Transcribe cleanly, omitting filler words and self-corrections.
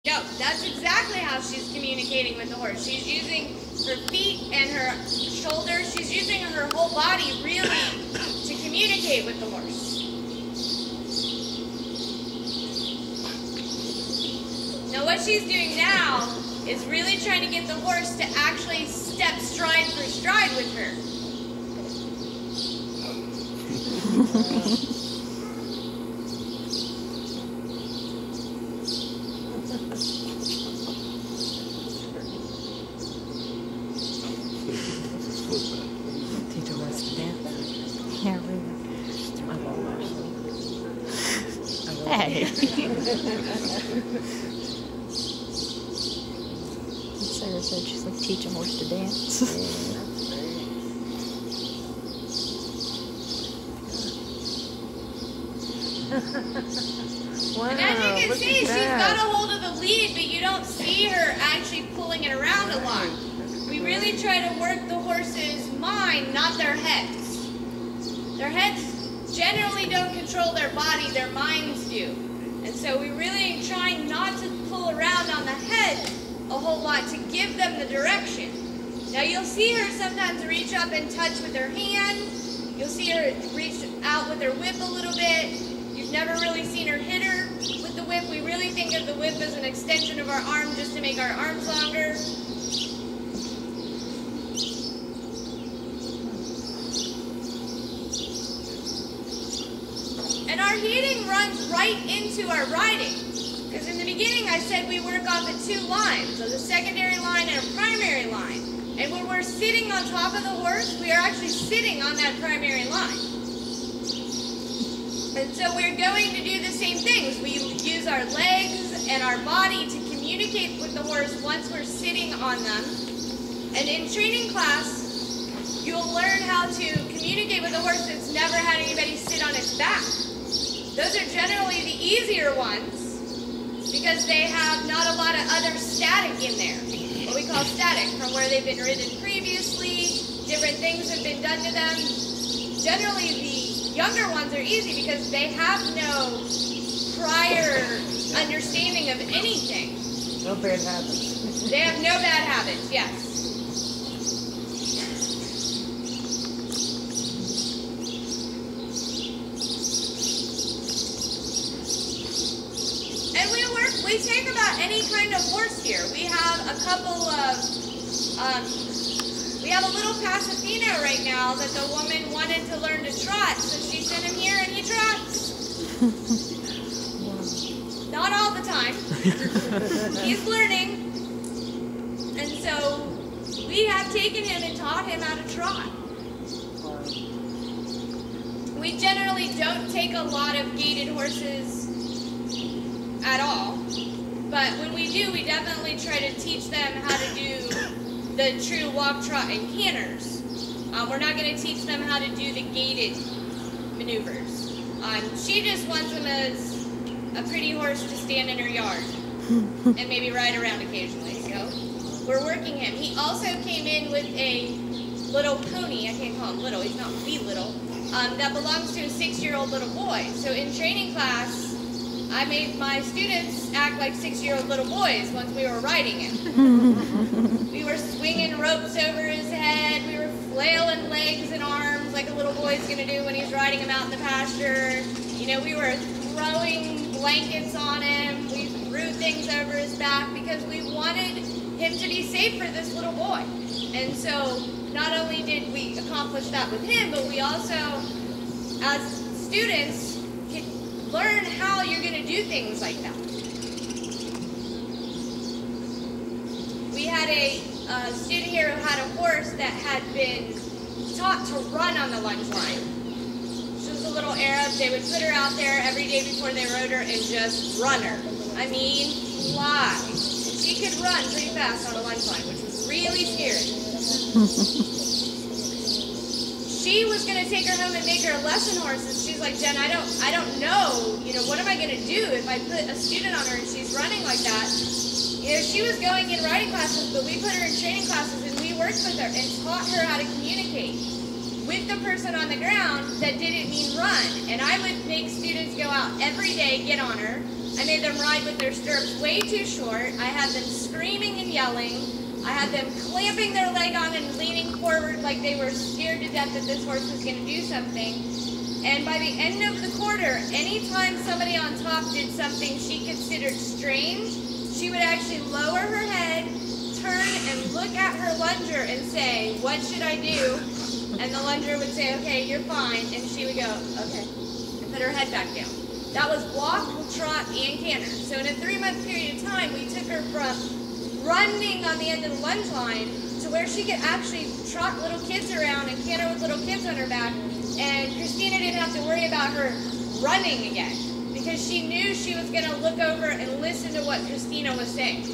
No, that's exactly how she's communicating with the horse. She's using her feet and her shoulders. She's using her whole body really to communicate with the horse. Now what she's doing now is really trying to get the horse to actually step stride for stride with her. Teach a horse to dance. Yeah, really. I love that. Hey. Sarah said she's like teach a horse to dance. Wow, And as you can see, she's got a hold of the lead, but you don't see her actually pulling it around a lot. We really try to work the horse's mind, not their heads. Their heads generally don't control their body, their minds do. And so we really try not to pull around on the head a whole lot to give them the direction. Now you'll see her sometimes reach up and touch with her hand. You'll see her reach out with her whip a little bit. You've never really seen her hit her with the whip. We really think of the whip as an extension of our arm just to make our arms longer. And our heating runs right into our riding. Because in the beginning I said we work off of two lines, so the secondary line and a primary line. And when we're sitting on top of the horse, we are actually sitting on that primary line. And so we're going to do the same things. We use our legs and our body to communicate with the horse once we're sitting on them. And in training class, you'll learn how to communicate with a horse that's never had anybody sit on its back. Those are generally the easier ones because they have not a lot of other static in there. What we call static, from where they've been ridden previously, different things have been done to them. Generally, the younger ones are easy because they have no prior understanding of anything. No bad habits. They have no bad habits, yes. We take about any kind of horse here. We have a couple of, we have a little Pasifino right now that the woman wanted to learn to trot, so she sent him here and he trots. Not all the time. He's learning. And so we have taken him and taught him how to trot. We generally don't take a lot of gaited horses at all. But when we do, we definitely try to teach them how to do the true walk, trot, and canters. We're not going to teach them how to do the gaited maneuvers. She just wants him as a pretty horse to stand in her yard and maybe ride around occasionally. So we're working him. He also came in with a little pony. I can't call him little. He's not wee little. That belongs to a 6-year-old little boy. So in training class, I made my students act like 6-year-old little boys once we were riding him. We were swinging ropes over his head. We were flailing legs and arms like a little boy's going to do when he's riding him out in the pasture. You know, we were throwing blankets on him. We threw things over his back because we wanted him to be safe for this little boy. And so not only did we accomplish that with him, but we also, as students, learn how you're going to do things like that. We had a student here who had a horse that had been taught to run on the lunge line. She was a little Arab. They would put her out there every day before they rode her and just run her. I mean, fly. And she could run pretty fast on a lunge line, which was really scary. She was going to take her home and make her a lesson horse, and she's like, Jen, I don't know, you know, what am I going to do if I put a student on her and she's running like that? You know, she was going in riding classes, but we put her in training classes and we worked with her and taught her how to communicate with the person on the ground that didn't mean run. And I would make students go out every day, get on her, I made them ride with their stirrups way too short. I had them screaming and yelling. I had them clamping their leg on and leaning forward like they were scared to death that this horse was going to do something. And by the end of the quarter, anytime somebody on top did something she considered strange, she would actually lower her head, turn and look at her lunger and say, "What should I do?" And the lunger would say, "Okay, you're fine." And she would go, "Okay," and put her head back down. That was walk, trot, and canter. So in a 3-month period of time, we took her from running on the end of the lunge line to where she could actually trot little kids around and canter with little kids on her back. And Christina didn't have to worry about her running again because she knew she was going to look over and listen to what Christina was saying.